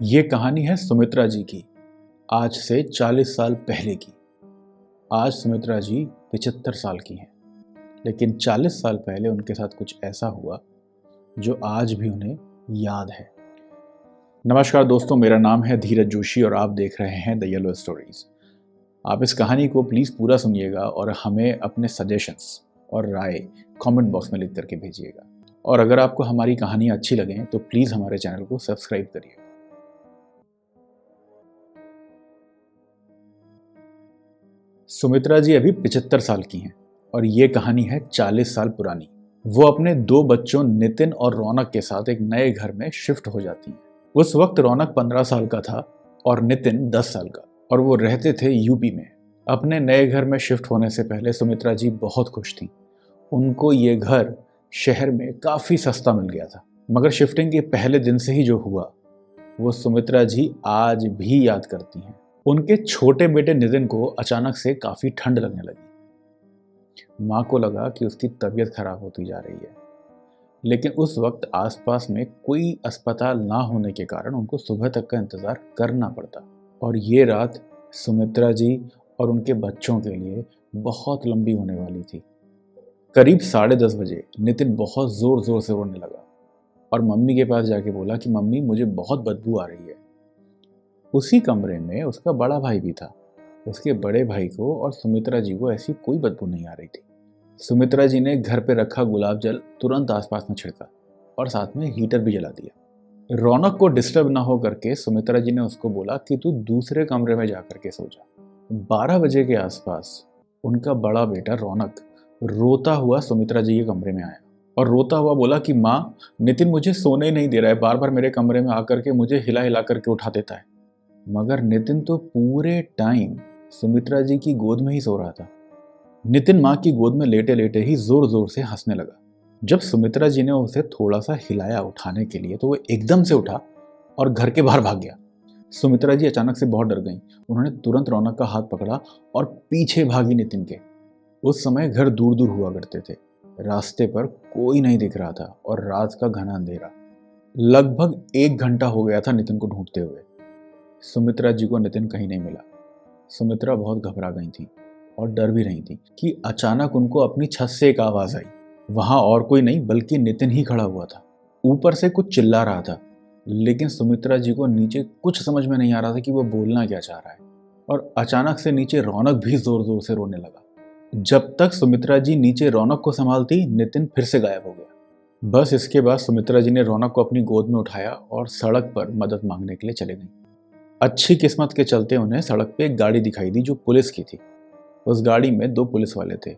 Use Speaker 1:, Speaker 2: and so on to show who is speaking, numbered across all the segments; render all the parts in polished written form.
Speaker 1: ये कहानी है सुमित्रा जी की, आज से 40 साल पहले की। आज सुमित्रा जी 75 साल की हैं, लेकिन 40 साल पहले उनके साथ कुछ ऐसा हुआ जो आज भी उन्हें याद है। नमस्कार दोस्तों, मेरा नाम है धीरज जोशी और आप देख रहे हैं द येलो स्टोरीज। आप इस कहानी को प्लीज़ पूरा सुनिएगा और हमें अपने सजेशंस और राय कमेंट बॉक्स में लिख करके भेजिएगा। और अगर आपको हमारी कहानी अच्छी लगें तो प्लीज़ हमारे चैनल को सब्सक्राइब करिए। सुमित्रा जी अभी 75 साल की हैं और ये कहानी है 40 साल पुरानी। वो अपने 2 बच्चों नितिन और रौनक के साथ एक नए घर में शिफ्ट हो जाती हैं। उस वक्त रौनक 15 साल का था और नितिन 10 साल का, और वो रहते थे यूपी में। अपने नए घर में शिफ्ट होने से पहले सुमित्रा जी बहुत खुश थीं। उनको ये घर शहर में काफ़ी सस्ता मिल गया था, मगर शिफ्टिंग के पहले दिन से ही जो हुआ वो सुमित्रा जी आज भी याद करती हैं। उनके छोटे बेटे नितिन को अचानक से काफ़ी ठंड लगने लगी। माँ को लगा कि उसकी तबीयत खराब होती जा रही है, लेकिन उस वक्त आसपास में कोई अस्पताल ना होने के कारण उनको सुबह तक का इंतज़ार करना पड़ता। और ये रात सुमित्रा जी और उनके बच्चों के लिए बहुत लंबी होने वाली थी। करीब 10:30 बजे नितिन बहुत ज़ोर ज़ोर से रोने लगा और मम्मी के पास जाके बोला कि मम्मी, मुझे बहुत बदबू आ रही है। उसी कमरे में उसका बड़ा भाई भी था। उसके बड़े भाई को और सुमित्रा जी को ऐसी कोई बदबू नहीं आ रही थी। सुमित्रा जी ने घर पे रखा गुलाब जल तुरंत आसपास में छिड़का और साथ में हीटर भी जला दिया। रौनक को डिस्टर्ब ना हो करके सुमित्रा जी ने उसको बोला कि तू दूसरे कमरे में जा करके सो जा। 12 बजे के आसपास उनका बड़ा बेटा रौनक रोता हुआ सुमित्रा जी के कमरे में आया और रोता हुआ बोला कि माँ, नितिन मुझे सोने ही नहीं दे रहा है, बार बार मेरे कमरे में आकर के मुझे हिला हिला करके उठा देता है। मगर नितिन तो पूरे टाइम सुमित्रा जी की गोद में ही सो रहा था। नितिन माँ की गोद में लेटे लेटे ही जोर जोर से हंसने लगा। जब सुमित्रा जी ने उसे थोड़ा सा हिलाया उठाने के लिए तो वो एकदम से उठा और घर के बाहर भाग गया। सुमित्रा जी अचानक से बहुत डर गईं। उन्होंने तुरंत रौनक का हाथ पकड़ा और पीछे भागी नितिन के। उस समय घर दूर दूर हुआ करते थे, रास्ते पर कोई नहीं दिख रहा था और रात का घना अंधेरा। लगभग 1 घंटा हो गया था नितिन को ढूंढते हुए। सुमित्रा जी को नितिन कहीं नहीं मिला। सुमित्रा बहुत घबरा गई थी और डर भी रही थी कि अचानक उनको अपनी छत से एक आवाज़ आई। वहाँ और कोई नहीं बल्कि नितिन ही खड़ा हुआ था। ऊपर से कुछ चिल्ला रहा था, लेकिन सुमित्रा जी को नीचे कुछ समझ में नहीं आ रहा था कि वो बोलना क्या चाह रहा है। और अचानक से नीचे रौनक भी ज़ोर ज़ोर से रोने लगा। जब तक सुमित्रा जी नीचे रौनक को संभालती, नितिन फिर से गायब हो गया। बस इसके बाद सुमित्रा जी ने रौनक को अपनी गोद में उठाया और सड़क पर मदद मांगने के लिए चले गई। अच्छी किस्मत के चलते उन्हें सड़क पे एक गाड़ी दिखाई दी जो पुलिस की थी। उस गाड़ी में 2 पुलिस वाले थे।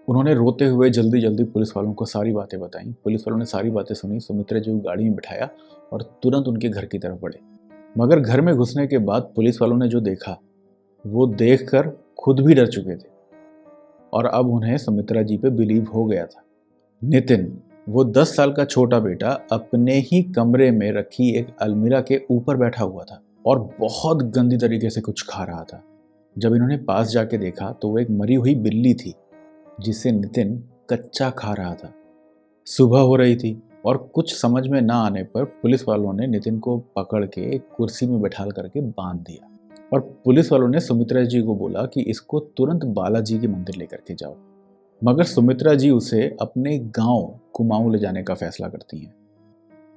Speaker 1: उन्होंने रोते हुए जल्दी जल्दी पुलिस वालों को सारी बातें बताई। पुलिस वालों ने सारी बातें सुनी, सुमित्रा जी को गाड़ी में बिठाया और तुरंत उनके घर की तरफ बढ़े। मगर घर में घुसने के बाद पुलिस वालों ने जो देखा वो देखकर खुद भी डर चुके थे और अब उन्हें सुमित्रा जी पे बिलीव हो गया था। नितिन, वो 10 साल का छोटा बेटा, अपने ही कमरे में रखी एक अलमीरा के ऊपर बैठा हुआ था और बहुत गंदी तरीके से कुछ खा रहा था। जब इन्होंने पास जाके देखा तो वो एक मरी हुई बिल्ली थी जिसे नितिन कच्चा खा रहा था। सुबह हो रही थी और कुछ समझ में ना आने पर पुलिस वालों ने नितिन को पकड़ के एक कुर्सी में बैठा करके बांध दिया और पुलिस वालों ने सुमित्रा जी को बोला कि इसको तुरंत बालाजी के मंदिर लेकर के जाओ। मगर सुमित्रा जी उसे अपने गांव कुमाऊं ले जाने का फैसला करती हैं।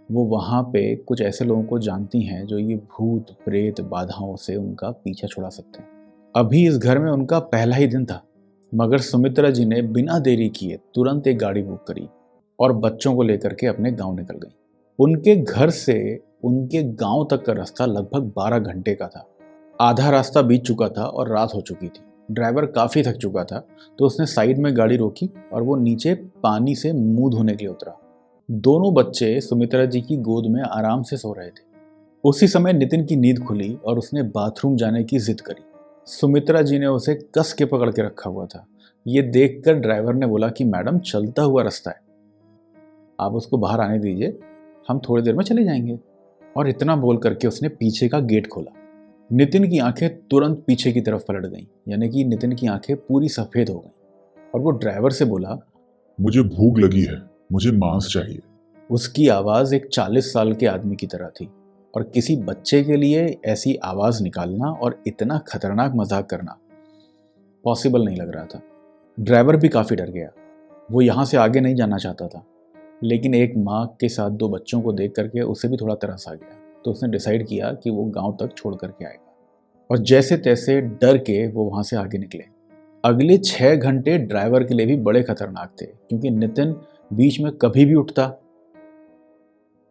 Speaker 1: वो वहाँ पे कुछ ऐसे लोगों को जानती हैं जो ये भूत प्रेत बाधाओं से उनका पीछा छुड़ा सकते हैं। अभी इस घर में उनका पहला ही दिन था, मगर सुमित्रा जी ने बिना देरी किए तुरंत एक गाड़ी बुक करी और बच्चों को लेकर के अपने गांव निकल गई। उनके घर से उनके गांव तक का रास्ता लगभग 12 घंटे का था। आधा रास्ता बीत चुका था और रात हो चुकी थी। ड्राइवर काफ़ी थक चुका था तो उसने साइड में गाड़ी रोकी और वो नीचे पानी से मुंह धोने के लिए उतरा। दोनों बच्चे सुमित्रा जी की गोद में आराम से सो रहे थे। उसी समय नितिन की नींद खुली और उसने बाथरूम जाने की जिद करी। सुमित्रा जी ने उसे कस के पकड़ के रखा हुआ था। ये देखकर ड्राइवर ने बोला कि मैडम, चलता हुआ रास्ता है, आप उसको बाहर आने दीजिए, हम थोड़ी देर में चले जाएंगे। और इतना बोल करके उसने पीछे का गेट खोला। नितिन की आंखें तुरंत पीछे की तरफ पलट गईं, यानी कि नितिन की आंखें पूरी सफ़ेद हो गईं और वो ड्राइवर से बोला,
Speaker 2: मुझे भूख लगी है, मुझे मांस चाहिए।
Speaker 1: उसकी आवाज़ एक 40 साल के आदमी की तरह थी। और किसी बच्चे के लिए ऐसी आवाज़ निकालना और इतना खतरनाक मजाक करना पॉसिबल नहीं लग रहा था। ड्राइवर भी काफ़ी डर गया। वो यहाँ से आगे नहीं जाना चाहता था, लेकिन एक माँ के साथ 2 बच्चों को देख करके उसे भी थोड़ा तरस आ गया। तो उसने डिसाइड किया कि वो गांव तक छोड़ करके आएगा, और जैसे तैसे डर के वो वहाँ से आगे निकले। अगले 6 घंटे ड्राइवर के लिए भी बड़े खतरनाक थे, क्योंकि नितिन बीच में कभी भी उठता,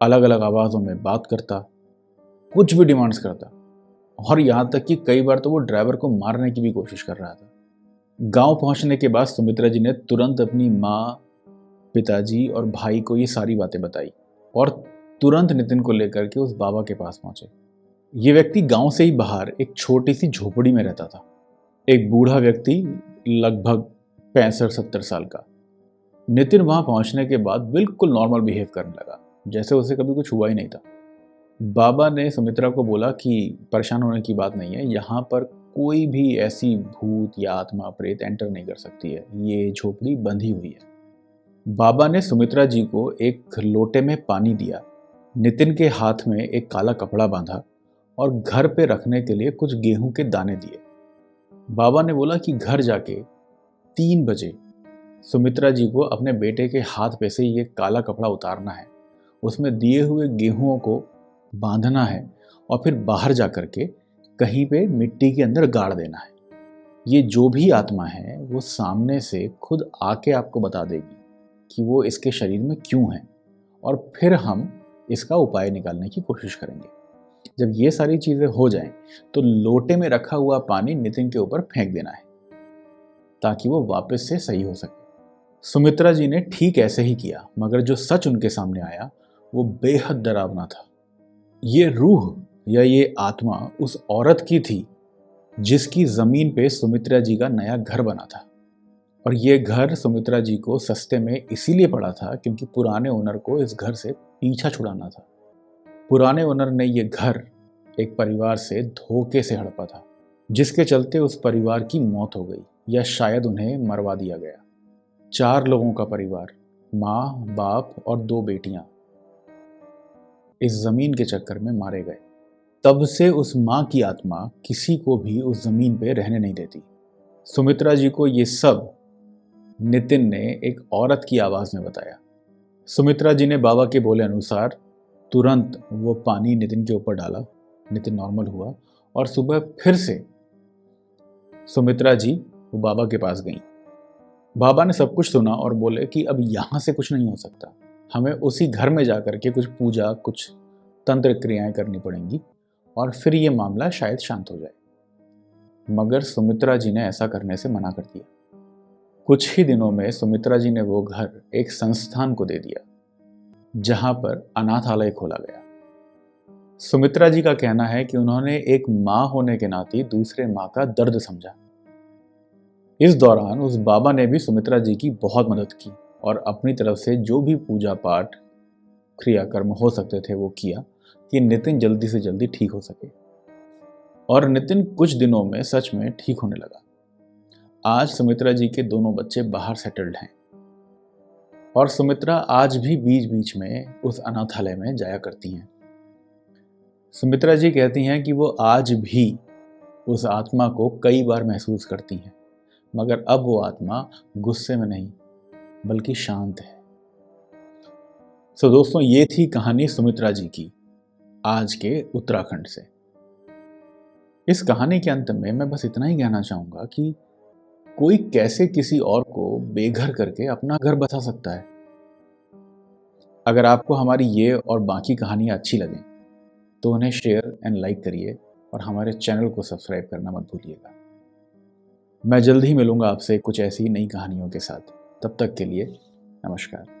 Speaker 1: अलग अलग आवाज़ों में बात करता, कुछ भी डिमांड्स करता, और यहाँ तक कि कई बार तो वो ड्राइवर को मारने की भी कोशिश कर रहा था। गांव पहुंचने के बाद सुमित्रा जी ने तुरंत अपनी माँ, पिताजी और भाई को ये सारी बातें बताई, और तुरंत नितिन को लेकर के उस बाबा के पास पहुंचे। ये व्यक्ति गांव से ही बाहर एक छोटी सी झोपड़ी में रहता था। एक बूढ़ा व्यक्ति, लगभग 65-70 साल का। नितिन वहां पहुंचने के बाद बिल्कुल नॉर्मल बिहेव करने लगा, जैसे उसे कभी कुछ हुआ ही नहीं था। बाबा ने सुमित्रा को बोला कि परेशान होने की बात नहीं है, यहाँ पर कोई भी ऐसी भूत या आत्मा प्रेत एंटर नहीं कर सकती है, ये झोपड़ी बंधी हुई है। बाबा ने सुमित्रा जी को एक लोटे में पानी दिया, नितिन के हाथ में एक काला कपड़ा बांधा और घर पे रखने के लिए कुछ गेहूं के दाने दिए। बाबा ने बोला कि घर जाके 3 बजे सुमित्रा जी को अपने बेटे के हाथ पे से ये काला कपड़ा उतारना है, उसमें दिए हुए गेहूं को बांधना है, और फिर बाहर जा कर के कहीं पे मिट्टी के अंदर गाड़ देना है। ये जो भी आत्मा है वो सामने से खुद आके आपको बता देगी कि वो इसके शरीर में क्यों है, और फिर हम इसका उपाय निकालने की कोशिश करेंगे। जब ये सारी चीज़ें हो जाएं, तो लोटे में रखा हुआ पानी नितिन के ऊपर फेंक देना है, ताकि वो वापस से सही हो सके। सुमित्रा जी ने ठीक ऐसे ही किया, मगर जो सच उनके सामने आया वो बेहद डरावना था। ये रूह या ये आत्मा उस औरत की थी जिसकी ज़मीन पे सुमित्रा जी का नया घर बना था, और ये घर सुमित्रा जी को सस्ते में इसीलिए पड़ा था क्योंकि पुराने ओनर को इस घर से पीछा छुड़ाना था। पुराने ओनर ने ये घर एक परिवार से धोखे से हड़पा था, जिसके चलते उस परिवार की मौत हो गई, या शायद उन्हें मरवा दिया गया। 4 लोगों का परिवार, माँ, बाप और 2 बेटियां, इस जमीन के चक्कर में मारे गए। तब से उस माँ की आत्मा किसी को भी उस जमीन पे रहने नहीं देती। सुमित्रा जी को ये सब नितिन ने एक औरत की आवाज़ में बताया। सुमित्रा जी ने बाबा के बोले अनुसार तुरंत वो पानी नितिन के ऊपर डाला, नितिन नॉर्मल हुआ, और सुबह फिर से सुमित्रा जी वो बाबा के पास गईं। बाबा ने सब कुछ सुना और बोले कि अब यहाँ से कुछ नहीं हो सकता, हमें उसी घर में जाकर के कुछ पूजा, कुछ तंत्र क्रियाएं करनी पड़ेंगी, और फिर ये मामला शायद शांत हो जाए। मगर सुमित्रा जी ने ऐसा करने से मना कर दिया। कुछ ही दिनों में सुमित्रा जी ने वो घर एक संस्थान को दे दिया, जहां पर अनाथालय खोला गया। सुमित्रा जी का कहना है कि उन्होंने एक माँ होने के नाते दूसरे माँ का दर्द समझा। इस दौरान उस बाबा ने भी सुमित्रा जी की बहुत मदद की, और अपनी तरफ से जो भी पूजा पाठ क्रियाकर्म हो सकते थे वो किया कि नितिन जल्दी से जल्दी ठीक हो सके। और नितिन कुछ दिनों में सच में ठीक होने लगा। आज सुमित्रा जी के दोनों बच्चे बाहर सेटल्ड हैं, और सुमित्रा आज भी बीच बीच में उस अनाथालय में जाया करती हैं। सुमित्रा जी कहती हैं कि वो आज भी उस आत्मा को कई बार महसूस करती हैं, मगर अब वो आत्मा गुस्से में नहीं बल्कि शांत है। सो दोस्तों, ये थी कहानी सुमित्रा जी की, आज के उत्तराखंड से। इस कहानी के अंत में मैं बस इतना ही कहना चाहूँगा कि कोई कैसे किसी और को बेघर करके अपना घर बसा सकता है। अगर आपको हमारी ये और बाकी कहानियाँ अच्छी लगें तो उन्हें शेयर एंड लाइक करिए, और हमारे चैनल को सब्सक्राइब करना मत भूलिएगा। मैं जल्द ही मिलूंगा आपसे कुछ ऐसी नई कहानियों के साथ। तब तक के लिए नमस्कार।